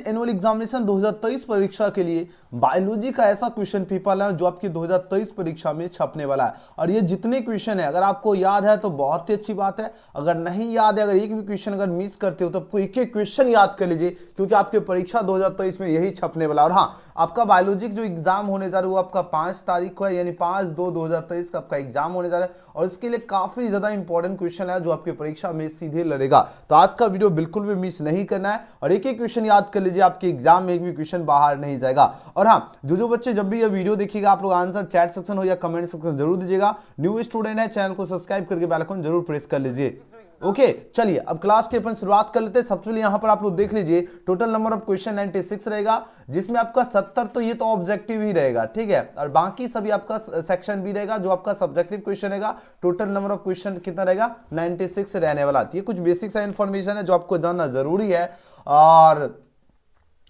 Annual examination 2023 परीक्षा के लिए बायोलॉजी का ऐसा क्वेश्चन पेपर है जो आपकी 2023 परीक्षा में छपने वाला है। और ये जितने क्वेश्चन है अगर आपको याद है तो बहुत ही अच्छी बात है, अगर नहीं याद है, अगर एक भी क्वेश्चन अगर मिस करते हो तो आपको एक एक क्वेश्चन याद कर लीजिए, क्योंकि आपकी परीक्षा 2023 में यही छपने वाला है। और हाँ, आपका बायोलॉजी जो एग्जाम होने जा रहा है वो आपका 5 तारीख को है, यानी 5/2/2023 का आपका एग्जाम होने जा रहा है। और इसके लिए काफी ज्यादा इंपॉर्टेंट क्वेश्चन है जो आपकी परीक्षा में सीधे लड़ेगा। तो आज का वीडियो बिल्कुल भी मिस नहीं करना है और एक एक क्वेश्चन याद कर लीजिए, आपके एग्जाम में एक भी क्वेश्चन बाहर नहीं जाएगा। और हाँ, जो बच्चे जब भी ये वीडियो देखिएगा आप लोग आंसर चैट सेक्शन हो या कमेंट सेक्शन जरूर दीजिएगा। न्यू स्टूडेंट है, चैनल को सब्सक्राइब करके बेल आइकन जरूर प्रेस कर लीजिए। ओके, चलिए अब क्लास की अपन शुरुआत कर लेते हैं। सबसे पहले यहाँ पर आप लोग देख लीजिए, टोटल नंबर ऑफ क्वेश्चन 96 रहेगा, जिसमें आपका 70 तो ये तो ऑब्जेक्टिव ही रहेगा, ठीक है, और बाकी सभी आपका सेक्शन भी रहेगा जो आपका सब्जेक्टिव क्वेश्चन रहेगा। टोटल नंबर ऑफ क्वेश्चन कितना रहेगा? 96 रहने वाला। ये कुछ बेसिक सा इंफॉर्मेशन है जो आपको जानना जरूरी है।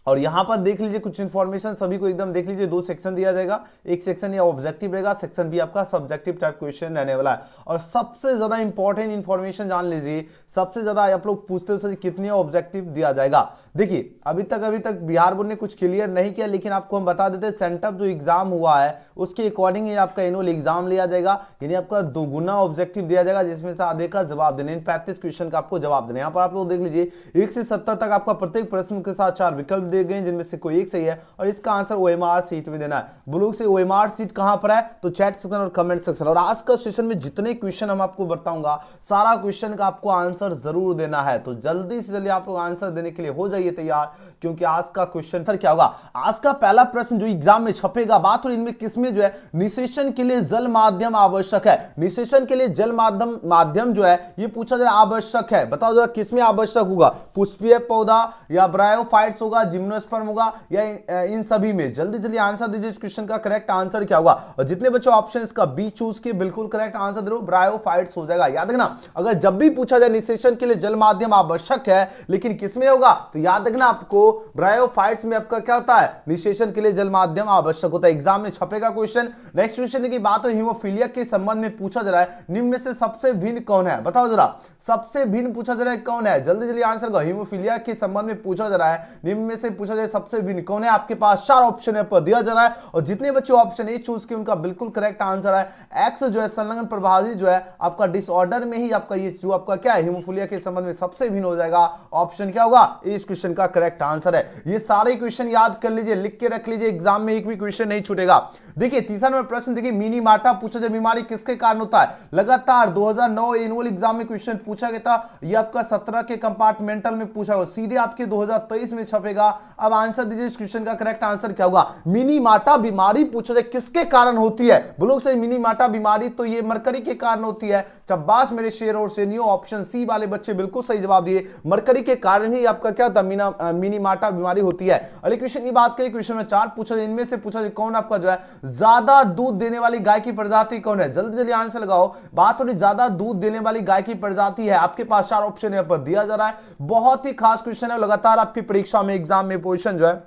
और यहां पर देख लीजिए कुछ इंफॉर्मेशन सभी को एकदम देख लीजिए। 2 सेक्शन दिया जाएगा, एक सेक्शन या ऑब्जेक्टिव रहेगा, सेक्शन भी आपका सब्जेक्टिव टाइप क्वेश्चन रहने वाला है। और सबसे ज्यादा इंपॉर्टेंट इंफॉर्मेशन जान लीजिए, सबसे ज्यादा आप लोग पूछते हो कितने ऑब्जेक्टिव दिया जाएगा। देखिए अभी तक बिहार बोर्ड ने कुछ क्लियर नहीं किया, लेकिन आपको हम बता देते हैं सेंटअप जो एग्जाम हुआ है उसके अकॉर्डिंग ही आपका एनुअल एग्जाम लिया जाएगा, यानी आपका 2 गुना ऑब्जेक्टिव दिया जाएगा, जिसमें से आधे का जवाब देने, 35 क्वेश्चन का आपको जवाब देना। यहाँ पर आप लोग देख लीजिए 1 से 70 तक आपका प्रत्येक प्रश्न के साथ 4 विकल्प दिए गए, जिनमें से कोई एक सही है और इसका आंसर ओएमआर सीट में देना है। ब्लॉग से ओएमआर सीट कहां पर है? तो चैट सेक्शन और कमेंट सेक्शन। और आज का सेशन में जितने क्वेश्चन हम आपको बताऊंगा सारा क्वेश्चन का आपको आंसर जरूर देना है, तो जल्दी से जल्दी आप लोग आंसर देने के लिए हो जाइए तैयार, क्योंकि आज का क्वेश्चन सर क्या होगा। आज का पहला प्रश्न जो एग्जाम में छपेगा, बात हो इनमें किसमें जो है निषेचन के लिए जल माध्यम आवश्यक है। निषेचन के लिए जल माध्यम जो है ये पूछा जरा आवश्यक है, बताओ जरा किसमें आवश्यक होगा? पुष्पीय पौधा या ब्रायोफाइट्स होगा, जिम्नोस्पर्म होगा, या इन सभी में? जल्दी जल्दी आंसर दीजिए, इस क्वेश्चन का करेक्ट आंसर क्या होगा। और जितने बच्चों ऑप्शन इसका बी चूज किए बिल्कुल करेक्ट आंसर दे, ब्रायोफाइट्स हो जाएगा। याद रखना, अगर जब भी पूछा जाए निषेचन के लिए जल माध्यम आवश्यक है लेकिन किसमें होगा, तो याद रखना आपको ब्रायोफाइट्स में आपका क्या होता है? निषेचन के लिए जल माध्यम आवश्यक होता है। एग्जाम में छपेगा क्वेश्चन। नेक्स्ट क्वेश्चन की बात हो हीमोफीलिया के संबंध में पूछा जा रहा है, निम्न में से सबसे भिन्न कौन है? बताओ जरा, सबसे भिन्न पूछा जा रहा है कौन है? जल्दी जल्दी आंसर करो। हीमोफीलिया के संबंध में पूछा जा रहा है, निम्न में से पूछा जाए सबसे भिन्न कौन है? आपके पास 4 ऑप्शन है पर दिया जा रहा है, और जितने बच्चे ऑप्शन ए चूज किए उनका बिल्कुल करेक्ट आंसर है एक्स जो है संलग्न प्रभावी जो है आपका डिसऑर्डर में ही आपका ये जो आपका क्या है हीमोफीलिया के संबंध में सबसे भिन्न हो जाएगा। ऑप्शन क्या होगा? इस क्वेश्चन का करेक्ट आंसर है। ये सारे क्वेश्चन याद कर लीजिए, लिख के रख लीजिए, एग्जाम में एक भी क्वेश्चन नहीं छूटेगा। देखिए तीसरा नंबर प्रश्न देखिए, मिनी माटा पूछा जाए बीमारी किसके कारण होता है? लगातार 2009 एनुअल एग्जाम में क्वेश्चन पूछा गया था, ये आपका 17 के कंपार्टमेंटल में पूछा हुआ, सीधे आपके 2023 में छपेगा। अब आंसर दीजिए, इस क्वेश्चन का करेक्ट आंसर क्या होगा? मिनी माटा बीमारी पूछा जाए किसके कारण होती है? बोलो से मिनी माटा बीमारी तो ये मरकरी के कारण होती है। चब्बास मेरे शेर और शेनियो, ऑप्शन सी वाले बच्चे बिल्कुल सही जवाब दिए, मरकरी के कारण ही आपका क्या होता है? मिनी माटा बीमारी होती है। अगले क्वेश्चन की बात करें, क्वेश्चन में 4 पूछा जाए, इनमें से पूछा जाए कौन आपका जो है ज्यादा दूध देने वाली गाय की प्रजाति कौन है? जल्दी जल्दी आंसर लगाओ। बात थोड़ी ज्यादा दूध देने वाली गाय की प्रजाति है, आपके पास 4 ऑप्शन यहां पर दिया जा रहा है। बहुत ही खास क्वेश्चन है, लगातार आपकी परीक्षा में एग्जाम में पोजीशन जो है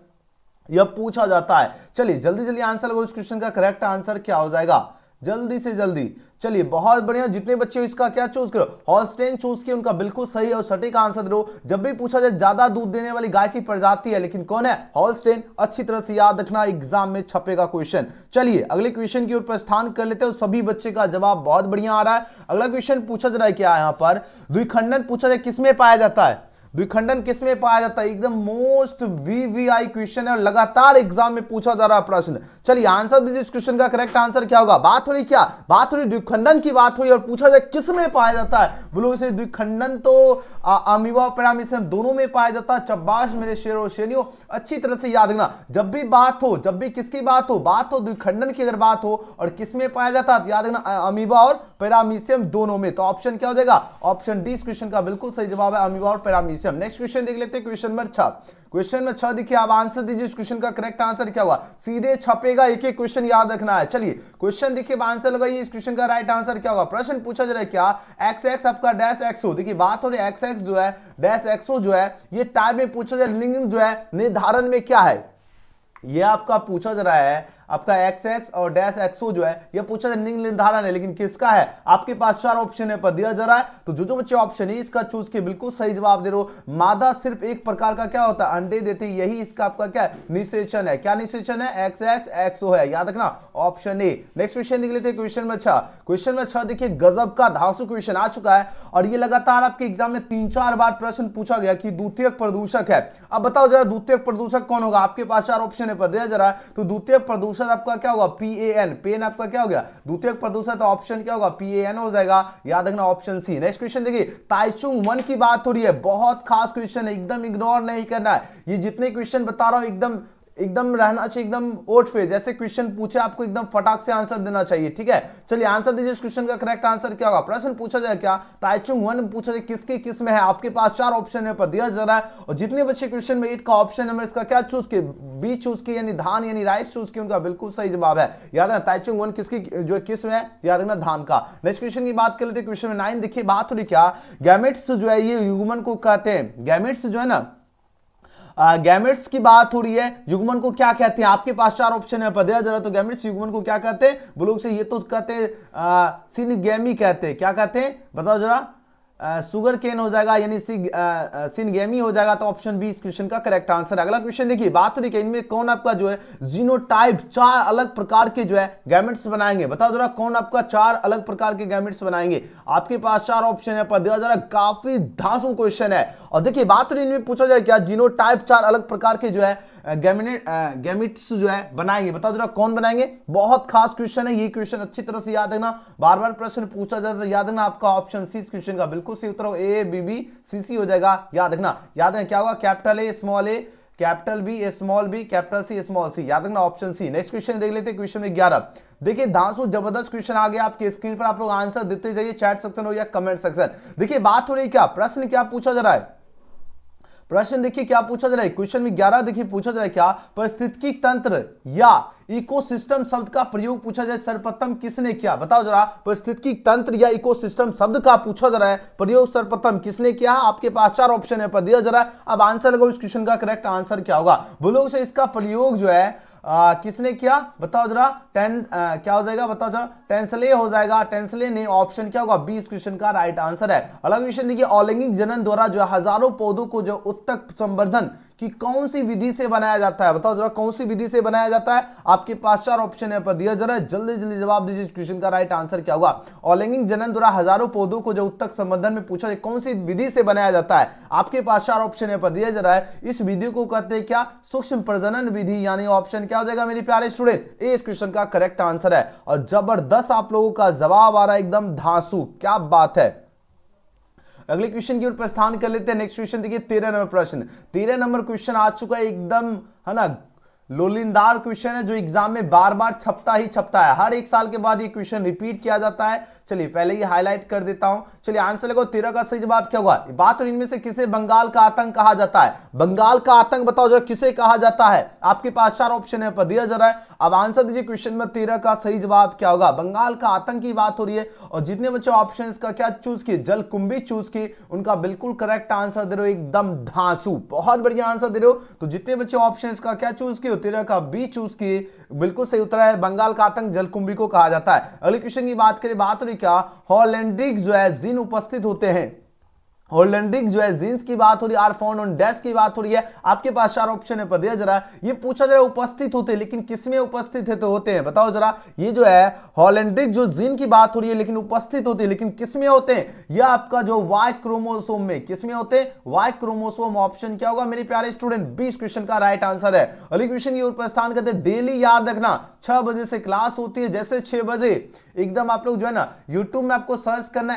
यह पूछा जाता है। चलिए जल्दी जल्दी आंसर लगाओ, इस क्वेश्चन का करेक्ट आंसर क्या हो जाएगा? जल्दी से जल्दी। चलिए बहुत बढ़िया, जितने बच्चे इसका क्या चूज करो, हॉलस्टेन चूज किए, उनका बिल्कुल सही और सटीक आंसर दो। जब भी पूछा जाए ज्यादा दूध देने वाली गाय की प्रजाति है, लेकिन कौन है? हॉलस्टेन। अच्छी तरह से याद रखना, एग्जाम में छपेगा क्वेश्चन। चलिए अगले क्वेश्चन की ओर प्रस्थान कर लेते हैं। सभी बच्चे का जवाब बहुत बढ़िया आ रहा है। अगला क्वेश्चन पूछा जा रहा है क्या? यहां पर द्विखंडन पूछा जाए किसमें पाया जाता है? द्विखंडन किसमें पाया जाता है? एकदम मोस्ट वीवीआई क्वेश्चन है और लगातार एग्जाम में पूछा जा रहा है प्रश्न। चलिए आंसर दीजिए, इस क्वेश्चन का करेक्ट आंसर क्या होगा? बात हो रही क्या? बात हो रही द्विखंडन की बात हुई और पूछा जाए किसमें पाया जाता है? बोलो इसे द्विखंडन तो अमीबा पैरामीशियम दोनों में पाया जाता है। चब्बास मेरे शेर और शेनियो, अच्छी तरह से याद रखना, जब भी बात हो, जब भी किसकी बात हो द्विखंडन की अगर बात हो और किसमें पाया जाता है, याद रखना अमीबा और पैरामीशियम दोनों में। तो ऑप्शन क्या हो जाएगा? ऑप्शन डी इस क्वेश्चन का बिल्कुल सही जवाब है, अमीबा और पैरामीशियम। नेक्स्ट क्वेश्चन देख लेते हैं, क्वेश्चन नंबर 6। क्वेश्चन में 6 देखिए, आप आंसर दीजिए, इस क्वेश्चन का करेक्ट आंसर क्या होगा? सीधे छपेगा, एक एक क्वेश्चन याद रखना है। चलिए क्वेश्चन देखिए, आंसर लगाइए, इस क्वेश्चन का राइट आंसर क्या होगा? प्रश्न पूछा जा रहा है क्या? एक्स एक्स आपका डैश एक्सो। देखिए बात हो रही है एक्स एक्स जो है डैश एक्सो जो है ये टाइप में पूछा जाए, लिंग जो है निर्धारण में क्या है? ये आपका पूछा जा रहा है आपका एक्स एक्स और डैश एक्सो जो है ये पूछा जाए लिंग निर्धारण है, लेकिन किसका है? आपके पास 4 ऑप्शन है पर दिया जा रहा है, तो जो बच्चे ऑप्शन है इसका चूज के बिल्कुल सही जवाब दे रहे हो। मादा सिर्फ एक प्रकार का क्या होता है? अंडे देते, यही इसका आपका क्या निषेचन है। क्या निषेचन है? एक्स एक्स एक्सो है, याद रखना ऑप्शन ए। नेक्स्ट क्वेश्चन देख लेते हैं, क्वेश्चन में 6। क्वेश्चन में 6 देखिए गजब का धांसू क्वेश्चन आ चुका है और ये लगातार आपके एग्जाम में 3-4 बार प्रश्न पूछा गया कि द्वितीयक प्रदूषक है। अब बताओ जरा द्वितीयक प्रदूषक कौन होगा? आपके पास 4 ऑप्शन है पर दिया जा रहा है, तो द्वितीयक प्रदूषक आपका क्या होगा? PAN। पेन आपका क्या हो गया? द्वितीयक प्रदूषक, तो ऑप्शन क्या होगा? PAN हो जाएगा, याद रखना ऑप्शन सी। नेक्स्ट क्वेश्चन देखिए ताइचुंग 1 की बात हो रही है, बहुत खास क्वेश्चन है, एकदम इग्नोर नहीं करना है। ये जितने क्वेश्चन बता रहा हूं एकदम रहना चाहिए, एकदम ओट पे, जैसे क्वेश्चन पूछे आपको एकदम फटाक से आंसर देना चाहिए, ठीक है। चलिए आंसर दीजिए, इस क्वेश्चन का करेक्ट आंसर क्या होगा? प्रश्न पूछा जाए क्या? ताइचुंग 1 पूछा जाए किसके किस में है? आपके पास 4 ऑप्शन है पर दिया जा रहा है, और जितने बच्चे क्वेश्चन में 8 का ऑप्शन नंबर इसका क्या चूज के? बी चूज के, यानी धान यानी राइस चूज के, उनका बिल्कुल सही जवाब है। याद है ताइचुंग 1 किसकी जो किस में है? याद रखना धान का। नेक्स्ट क्वेश्चन की बात कर लेते हैं, क्वेश्चन में 9 देखिए बात हो रही क्या? गैमेट्स जो है ये युग्मन को कहते हैं। गैमेट्स जो है ना, गैमेट्स की बात हो रही है, युग्मन को क्या कहते हैं? आपके पास 4 ऑप्शन है पर दिया जा रहा है, तो गैमेट्स युग्मन को क्या कहते हैं? बोलो से ये तो कहते हैं सिनगेमी कहते हैं। क्या कहते हैं बताओ जरा? सुगर केन हो जाएगा, यानी सिनगेमी हो जाएगा, तो ऑप्शन बी इस क्वेश्चन का करेक्ट आंसर। अगला क्वेश्चन देखिए बात हो रही है इनमें कौन आपका जो है जीनोटाइप 4 अलग प्रकार के जो है गैमेट्स बनाएंगे? बताओ जरा कौन आपका 4 अलग प्रकार के गैमेट्स बनाएंगे? आपके पास 4 ऑप्शन है पर दिया जा रहा है, काफी धांसू क्वेश्चन है। और देखिए बात हो रही इनमें पूछा जाए क्या? जीनोटाइप 4 अलग प्रकार के जो है गैमेट्स जो है बनाएंगे, बताओ जरा कौन बनाएंगे? बहुत खास क्वेश्चन है ये, क्वेश्चन अच्छी तरह से याद रखना, बार बार प्रश्न पूछा जाता है, याद रखना आपका ऑप्शन सी इस क्वेश्चन का बिल्कुल सही उत्तर ए बी बी सी सी हो जाएगा, याद रखना। याद है क्या होगा? Capital A small A, capital B small B, capital C small C, याद रखना ऑप्शन सी। नेक्स्ट क्वेश्चन देख लेते हैं, क्वेश्चन में 11 देखिए धांसू जबरदस्त क्वेश्चन आ गया आपके स्क्रीन पर, आप लोग आंसर देते जाइए, चैट सेक्शन हो या कमेंट सेक्शन। देखिए बात हो रही क्या? प्रश्न क्या पूछा जा रहा है? प्रश्न देखिए क्या पूछा जा रहा है, क्वेश्चन में 11 देखिए पूछा जा रहा है क्या? पारिस्थितिकी तंत्र या इकोसिस्टम शब्द का प्रयोग पूछा जाए, सर्वप्रथम किसने किया? बताओ जरा पारिस्थितिकी तंत्र या इकोसिस्टम शब्द का पूछा जा रहा है, प्रयोग सर्वप्रथम किसने किया? आपके पास 4 ऑप्शन है पर दिया जा रहा है। अब आंसर लगाओ, इस क्वेश्चन का करेक्ट आंसर क्या होगा? बोलो से इसका प्रयोग जो है किसने किया? बताओ जरा क्या हो जाएगा? बताओ जरा टेंसले हो जाएगा, टेंसले ने, ऑप्शन क्या होगा? बी इस क्वेश्चन का राइट आंसर है। अलग क्वेश्चन देखिए अलैंगिक जनन द्वारा जो हजारों पौधों को जो उत्तक संवर्धन कि कौन सी विधि से बनाया जाता है? बताओ जरा कौन सी विधि से बनाया जाता है? आपके पास 4 ऑप्शन है पर दिया जा रहा है, जल्दी जल्दी जवाब दीजिए, क्वेश्चन का राइट आंसर क्या होगा? अलैंगिक जनन द्वारा हजारों पौधों को जो उत्तक संवर्धन में पूछा जाए कौन सी विधि से बनाया जाता है? आपके पास 4 ऑप्शन है पर दिया जा रहा है, इस विधि को कहते हैं क्या? सूक्ष्म प्रजनन विधि, यानी ऑप्शन क्या हो जाएगा मेरे प्यारे स्टूडेंट? ए इस क्वेश्चन का करेक्ट आंसर है। और जबरदस्त आप लोगों का जवाब आ रहा है, एकदम धांसू, क्या बात है। अगले क्वेश्चन की ओर प्रस्थान कर लेते हैं। नेक्स्ट क्वेश्चन देखिए 13 नंबर प्रश्न, 13 नंबर क्वेश्चन आ चुका है, एकदम है ना लोलिंदार क्वेश्चन है, जो एग्जाम में बार बार छपता ही छपता है, हर 1 साल के बाद ये क्वेश्चन रिपीट किया जाता है। चलिए पहले ये हाईलाइट कर देता हूं। चलिए आंसर लगाओ, 13 का सही जवाब क्या होगा? बात और इनमें से किसे बंगाल का आतंक कहा जाता है? बंगाल का आतंक बताओ जरा किसे कहा जाता है? आपके पास 4 ऑप्शन है पर दिया जा रहा है। अब आंसर दीजिए, क्वेश्चन में 13 का सही जवाब क्या होगा? बंगाल का आतंक की बात हो रही है, और जितने बच्चे ऑप्शन का क्या चूज किए? जलकुंभी चूज किए, उनका बिल्कुल करेक्ट आंसर दे रहे हो, एकदम धांसू, बहुत बढ़िया आंसर दे रहे हो। तो जितने बच्चे ऑप्शन का क्या चूज किए? 13 का बी चूज किए, बिल्कुल सही उत्तर है, बंगाल का आतंक जलकुंभी को कहा जाता है। अगले क्वेश्चन की बात करें, बात हो रही क्या? हॉलैंड्रिक जो है जीन उपस्थित होते हैं, हॉलैंड्रिक जो है जीन्स की बात हो रही है, आर फाउंड ऑन डैश की बात हो रही है। आपके पास 4 ऑप्शन है पर दिया जा रहा है, ये पूछा जा रहा है उपस्थित होते, लेकिन किसमें उपस्थित है तो होते हैं? बताओ जरा, ये जो है हॉलैंड्रिक जो जीन की बात हो रही है, लेकिन उपस्थित होते हैं, लेकिन किसमें होते हैं? यह आपका जो वाई क्रोमोसोम में, किसमें होते हैं? वाई क्रोमोसोम, ऑप्शन क्या होगा मेरे प्यारे स्टूडेंट? बी इस क्वेश्चन का राइट आंसर है। अगले क्वेश्चन की ओर प्रस्थान करते हैं। डेली याद रखना 6 बजे से क्लास होती है, जैसे 6 बजे एकदम आप लोग जो है ना यूट्यूब में आपको सर्च करना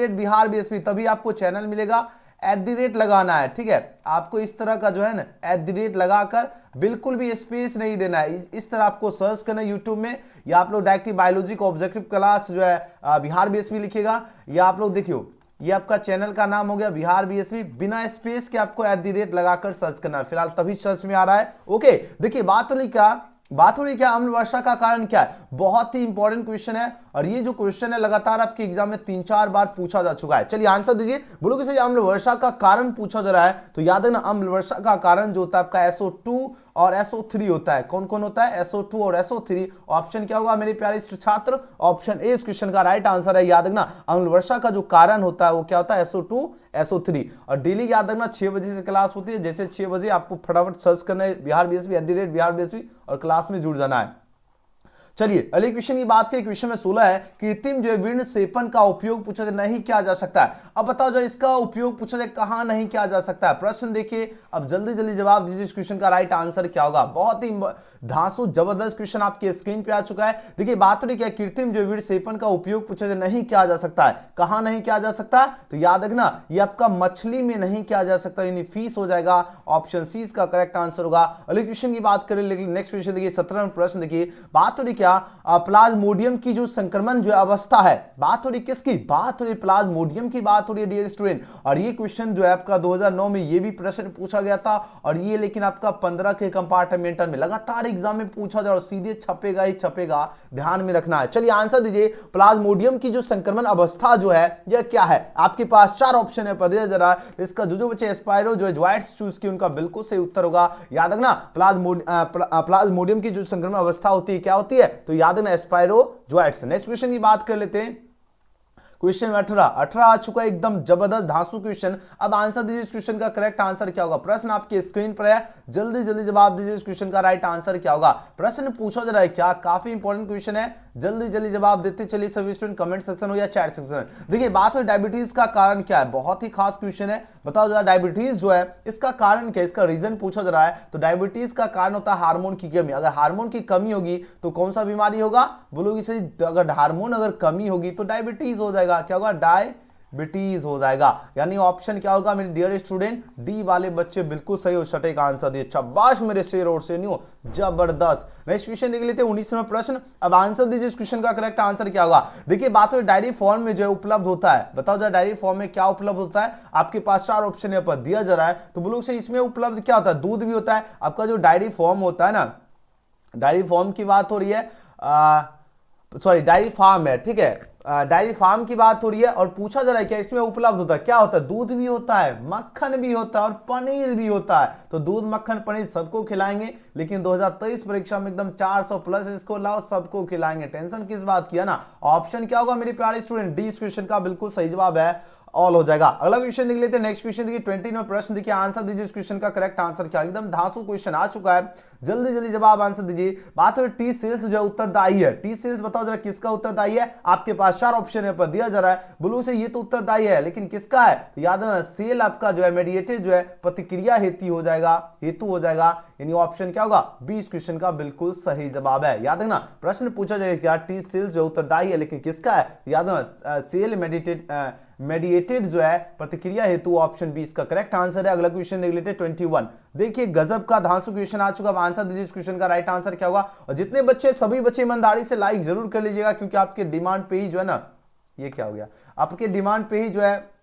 @बिहार BSP, तभी आपको चैनल मिलेगा, @ लगाना है, ठीक है। आपको इस तरह का जो है ना @ लगाकर बिल्कुल भी स्पेस नहीं देना है, इस तरह आपको सर्च करना है यूट्यूब में, या आप लोग डायरेक्टली बायोलॉजी को ऑब्जेक्टिव क्लास जो है बिहार BSP लिखिएगा, या आप लोग देखियो ये आपका चैनल का नाम हो गया बिहार BSP, बिना स्पेस के आपको @ लगाकर सर्च करना है, फिलहाल तभी सर्च में आ रहा है। ओके देखिए बात हो रही क्या? अम्ल वर्षा का कारण क्या है? बहुत ही इंपॉर्टेंट क्वेश्चन है, और ये जो क्वेश्चन है लगातार आपके एग्जाम में 3-4 बार पूछा जा चुका है। चलिए आंसर दीजिए। बोलो कि अम्ल वर्षा का कारण पूछा जा रहा है, तो याद है ना, अम्ल वर्षा का कारण जो होता है आपका SO2 और SO3 होता है। कौन कौन होता है? SO2 और SO3। ऑप्शन क्या होगा मेरे प्यारे छात्र? ऑप्शन ए इस क्वेश्चन का राइट आंसर है। याद रखना, अम्ल वर्षा का जो कारण होता है वो क्या होता है? SO2 SO3। और डेली याद रखना 6 बजे से क्लास होती है। जैसे 6 बजे आपको फटाफट सर्च करना है बिहार BSB @ बिहार BSB और क्लास में जुड़ जाना है। चलिए अगले क्वेश्चन की बात करें। क्वेश्चन में 16 है, कृत्रिम जो विर्ण सेपन का उपयोग पूछा जाए नहीं किया जा सकता है। अब बताओ जो इसका उपयोग पूछा जाए कहां नहीं किया जा सकता है। प्रश्न देखिए, अब जल्दी जल्दी जवाब दीजिए। इस क्वेश्चन का राइट आंसर क्या होगा? बहुत ही धांसू जबरदस्त क्वेश्चन आपके स्क्रीन पे आ चुका है। देखिए बात हो रही क्या, कृत्रिम जो विर्ण सेपन का उपयोग पूछा जाए नहीं किया जा सकता है। कहां नहीं किया जा सकता? तो याद रखना, ये आपका मछली में नहीं किया जा सकता, यानी फीस हो जाएगा। ऑप्शन सी इसका करेक्ट आंसर होगा। अगले क्वेश्चन की बात करें, लेकिन नेक्स्ट क्वेश्चन देखिए 17वां प्रश्न देखिए। बात हो रही क्या, प्लाज्मोडियम की जो संक्रमण जो अवस्था है, बात हो रही किसकी? बात हो रही प्लाज्मोडियम की बात हो रही है डियर स्टूडेंट। और ये क्वेश्चन जो है आपका 2009 में ये भी प्रश्न पूछा गया था, और ये लेकिन आपका 15 के कंपार्टमेंटल में लगातार एग्जाम में पूछा जा रहा है, सीधे छपेगा ही छपेगा, ध्यान में रखना है। चलिए आंसर दीजिए। प्लाज्मोडियम की जो संक्रमण अवस्था जो है यह क्या है? आपके पास 4 ऑप्शन है, पढ़िए जरा। इसका जो बच्चे एस्पायरो जो है ज्वाइट्स चूज की, उनका बिल्कुल सही उत्तर होगा। याद रखना, प्लाज्मोडियम की जो संक्रमण अवस्था होती है क्या होती है? तो याद रखना एस्पायरो ज्वाइट्स। नेक्स्ट क्वेश्चन की बात कर लेते हैं। क्वेश्चन 18 आ चुका है, एकदम जबरदस्त धांसू क्वेश्चन। अब आंसर दीजिए इस क्वेश्चन का करेक्ट आंसर क्या होगा। प्रश्न आपके स्क्रीन पर है, जल्दी जल्दी जवाब दीजिए। इस क्वेश्चन का राइट आंसर क्या होगा? प्रश्न पूछा जा रहा है क्या, काफी इंपॉर्टेंट क्वेश्चन है, जल्दी जल्दी जवाब देते चलिए सभी स्टूडेंट, कमेंट सेक्शन हो या चैट सेक्शन। देखिए बात हो डायबिटीज का कारण क्या है, बहुत ही खास क्वेश्चन है। बताओ जरा डायबिटीज जो है इसका कारण क्या है, इसका रीजन पूछा जा रहा है। तो डायबिटीज का कारण होता है हार्मोन की कमी। अगर हार्मोन की कमी होगी तो कौन सा बीमारी होगा? बोलोगी सही, अगर हार्मोन अगर कमी होगी तो डायबिटीज हो जाएगा। क्या होगा? डायबिटीज हो जाएगा। यानी ऑप्शन क्या होगा मेरे डियर स्टूडेंट? डी वाले बच्चे बिल्कुल सही हो, सटीक आंसर दिए। शाबाश मेरे शेर और से नहीं, जबरदस्त। नेक्स्ट क्वेश्चन देख लेते हैं 19वां प्रश्न। अब आंसर दीजिए इस क्वेश्चन का करेक्ट आंसर क्या होगा। देखिए बात हो डायरी फॉर्म में जो है उपलब्ध होता है। बताओ जरा डायरी फॉर्म में क्या उपलब्ध होता है? आपके पास 4 ऑप्शन यहाँ पर दिया जा रहा है। तो बोलो से इसमें उपलब्ध क्या होता है? दूध भी होता है। आपका जो डायरी फॉर्म होता है ना, डायरी फॉर्म की बात हो रही है, सॉरी डायरी फार्म है, ठीक है, डायरी फार्म की बात हो रही है। और पूछा जा रहा है क्या इसमें उपलब्ध होता है? क्या होता है? दूध भी होता है, मक्खन भी होता है और पनीर भी होता है। तो दूध मक्खन पनीर सबको खिलाएंगे, लेकिन 2023 परीक्षा में एकदम 400 प्लस इसको लाओ, सबको खिलाएंगे। टेंशन किस बात की है ना। ऑप्शन क्या होगा मेरे प्यारे स्टूडेंट? डी इस क्वेश्चन का बिल्कुल सही जवाब है, ऑल हो जाएगा। अगला क्वेश्चन देख लेते हैं। नेक्स्ट क्वेश्चन देखिए 20वां प्रश्न देखिए। आंसर दीजिए इस क्वेश्चन का करेक्ट आंसर क्या? एकदम धांसू क्वेश्चन आ चुका है, जल्दी जल्दी जवाब आंसर दीजिए। बात हो टी सेल्स जो उत्तरदायी है। टी सेल्स बताओ जरा किसका उत्तरदायी है? आपके पास 4 ऑप्शन पर दिया जा रहा है। ब्लू से ये तो उत्तरदायी है, लेकिन किसका है? याद है सेल आपका जो है मेडिएटेड जो है प्रतिक्रिया हेतु हो जाएगा। यानी ऑप्शन क्या होगा? बी इस क्वेश्चन का बिल्कुल सही जवाब है। याद रखना, प्रश्न पूछा जाएगा क्या टी सेल्स जो उत्तरदायी है, लेकिन किसका है? याद रखना सेल मेडिएटेड जो है प्रतिक्रिया हेतु, ऑप्शन बी इसका करेक्ट आंसर है। अगला क्वेश्चन देख लेते हैं 21। देखिए गजब का धांसू क्वेश्चन आ चुका है। आंसर दीजिए इस क्वेश्चन का राइट आंसर क्या होगा। और जितने बच्चे, सभी बच्चे ईमानदारी से लाइक जरूर कर लीजिएगा, क्योंकि आपके डिमांड पे ही जो है ना, ये क्या हो गया, आपके डिमांड पे ही जो है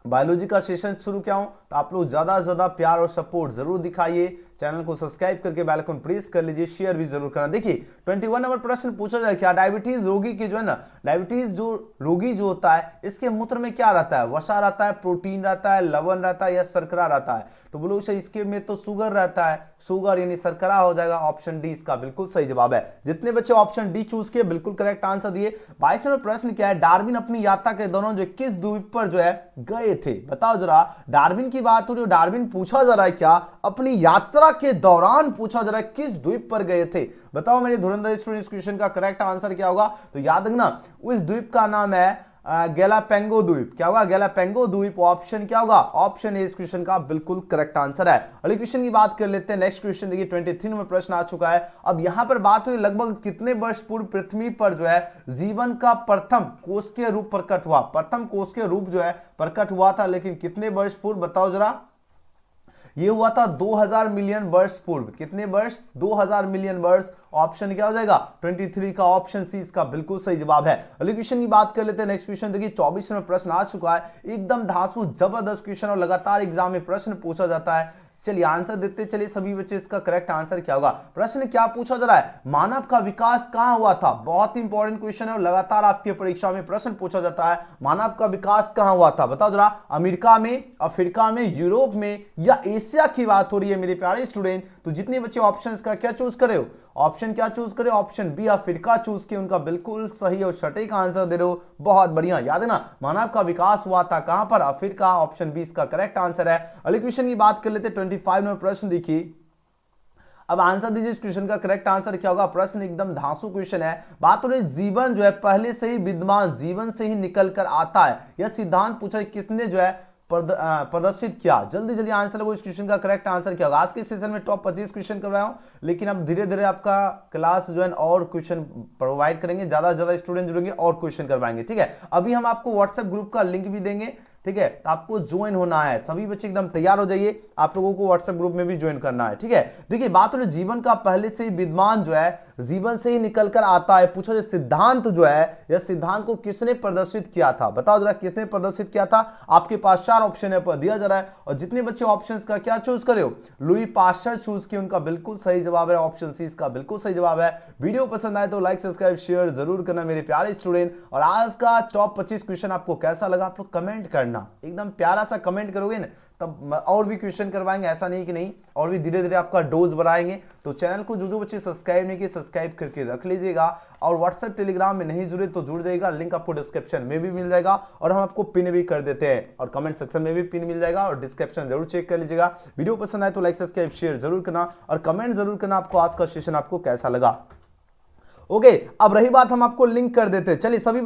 बायोलॉजी का सेशन शुरू किया हूं। तो आप लोग ज्यादा से ज्यादा प्यार और सपोर्ट जरूर दिखाइए। चैनल को सब्सक्राइब करके बेल आइकन प्रेस कर लीजिए, शेयर भी जरूर करना। देखिए 21 नंबर प्रश्न पूछा जाए क्या, डायबिटीज रोगी की जो है ना, डायबिटीज जो रोगी जो होता है इसके मूत्र में क्या रहता है? वसा रहता है, प्रोटीन रहता है, लवण रहता है या शर्करा रहता है? तो बोलो इसके में तो शुगर रहता है, शुगर यानी शर्करा हो जाएगा। ऑप्शन डी इसका बिल्कुल सही जवाब है। जितने बच्चे ऑप्शन डी चूज किए बिल्कुल करेक्ट आंसर दिए। 22 नंबर प्रश्न क्या है, डार्विन अपनी यात्रा के दौरान जो किस द्वीप पर जो है गए थे? बताओ जरा, डार्विन की बात हो रही है, डार्विन पूछा जा रहा है क्या, अपनी यात्रा के दौरान पूछा जा रहा है किस द्वीप पर गए थे? बताओ मेरे धुरंधर स्टूडेंट इस क्वेश्चन का करेक्ट आंसर क्या होगा। तो याद रखना उस द्वीप का नाम है गैलापेगो द्वीप। क्या होगा? गैलापेगो द्वीप। ऑप्शन क्या होगा? ऑप्शन ए इस क्वेश्चन का बिल्कुल करेक्ट आंसर है। अगले क्वेश्चन की बात कर लेते हैं। नेक्स्ट क्वेश्चन देखिए 23 नंबर प्रश्न आ चुका है। अब यहां पर बात हुई लगभग कितने वर्ष पूर्व पृथ्वी पर जो है जीवन का प्रथम कोशिकीय रूप प्रकट हुआ? प्रथम कोशिकीय रूप जो है प्रकट हुआ था, लेकिन कितने वर्ष पूर्व? बताओ जरा। ये हुआ था 2000 मिलियन वर्ष पूर्व। कितने वर्ष? 2000 मिलियन वर्ष। ऑप्शन क्या हो जाएगा? 23 का ऑप्शन सी इसका बिल्कुल सही जवाब है। अगले क्वेश्चन की बात कर लेते हैं। नेक्स्ट क्वेश्चन देखिए 24 नंबर प्रश्न आ चुका है, एकदम धांसू जबरदस्त क्वेश्चन और लगातार एग्जाम में प्रश्न पूछा जाता है। चलिए आंसर देते चलिए सभी बच्चे, इसका करेक्ट आंसर क्या होगा। प्रश्न क्या पूछा जा रहा है, मानव का विकास कहां हुआ था। बहुत इंपॉर्टेंट क्वेश्चन है और लगातार आपकी परीक्षा में प्रश्न पूछा जाता है, मानव का विकास कहां हुआ था, बताओ जरा। अमेरिका में, अफ्रीका में, यूरोप में या एशिया की बात हो रही है मेरे प्यारे स्टूडेंट। तो जितने बच्चे ऑप्शंस का क्या चूज करे हो, ऑप्शन क्या चूज करे, ऑप्शन बी अफ्रीका चूज के उनका बिल्कुल सही और सटीक आंसर दे रहे हो, बहुत बढ़िया। याद है ना, मानव का विकास हुआ था कहां पर, अफ्रीका, ऑप्शन बी इसका करेक्ट आंसर है। अगले क्वेश्चन की बात कर लेते हैं, 25 नंबर प्रश्न देखिए। अब आंसर दीजिए इस क्वेश्चन का करेक्ट आंसर क्या होगा। प्रश्न एकदम धांसू क्वेश्चन है। बात हो रही जीवन जो है पहले से ही विद्यमान, जीवन से ही निकल कर आता है, यह सिद्धांत पूछा किसने जो है प्रदर्शित किया। जल्दी जल्दी आंसर वो इस क्वेश्चन का करेक्ट आंसर क्या होगा। आज के सेशन में टॉप 25 क्वेश्चन कर रहा हूं, लेकिन अब धीरे धीरे आपका क्लास जो है और क्वेश्चन प्रोवाइड करेंगे, ज्यादा से ज्यादा स्टूडेंट जुड़ेंगे और क्वेश्चन करवाएंगे, ठीक है। अभी हम आपको व्हाट्सएप ग्रुप का लिंक भी देंगे, ठीक है। तो आपको ज्वाइन होना है, सभी बच्चे एकदम तैयार हो जाइए, आप लोगों को व्हाट्सएप ग्रुप में भी ज्वाइन करना है, ठीक है। देखिए बात हो रही जीवन का पहले से ही विद्यमान जो है, जीवन से ही निकल कर आता है, पूछा जो सिद्धांत जो है, यह सिद्धांत को किसने प्रदर्शित किया था, बताओ जरा किसने प्रदर्शित किया था। आपके पास 4 ऑप्शन है पर दिया जा रहा है, और जितने बच्चे ऑप्शन का क्या चूज करे हो, लुई पास्चर चूज किए, उनका बिल्कुल सही जवाब है, ऑप्शन सी इसका बिल्कुल सही जवाब है। वीडियो पसंद आए तो लाइक सब्सक्राइब शेयर जरूर करना मेरे प्यारे स्टूडेंट। और आज का टॉप 25 क्वेश्चन आपको कैसा लगा, आप लोग कमेंट करना, एकदम प्यारा सा कमेंट करोगे ना तब और भी क्वेश्चन करवाएंगे, ऐसा नहीं कि नहीं, और भी धीरे धीरे आपका डोज बढ़ाएंगे। तो चैनल को जो बच्चे सब्सक्राइब नहीं किए सब्सक्राइब करके रख लीजिएगा, और व्हाट्सएप टेलीग्राम में नहीं जुड़े तो जुड़ जाएगा, लिंक आपको डिस्क्रिप्शन में भी मिल जाएगा, और हम आपको पिन भी कर देते हैं, और कमेंट सेक्शन में भी पिन मिल जाएगा, और डिस्क्रिप्शन जरूर चेक कर लीजिएगा। वीडियो पसंद आए तो लाइक सब्सक्राइब शेयर जरूर करना, और कमेंट जरूर करना आपको आज का सेशन आपको कैसा लगा। ओके, अब रही बात हम आपको लिंक कर देते हैं, चलिए सभी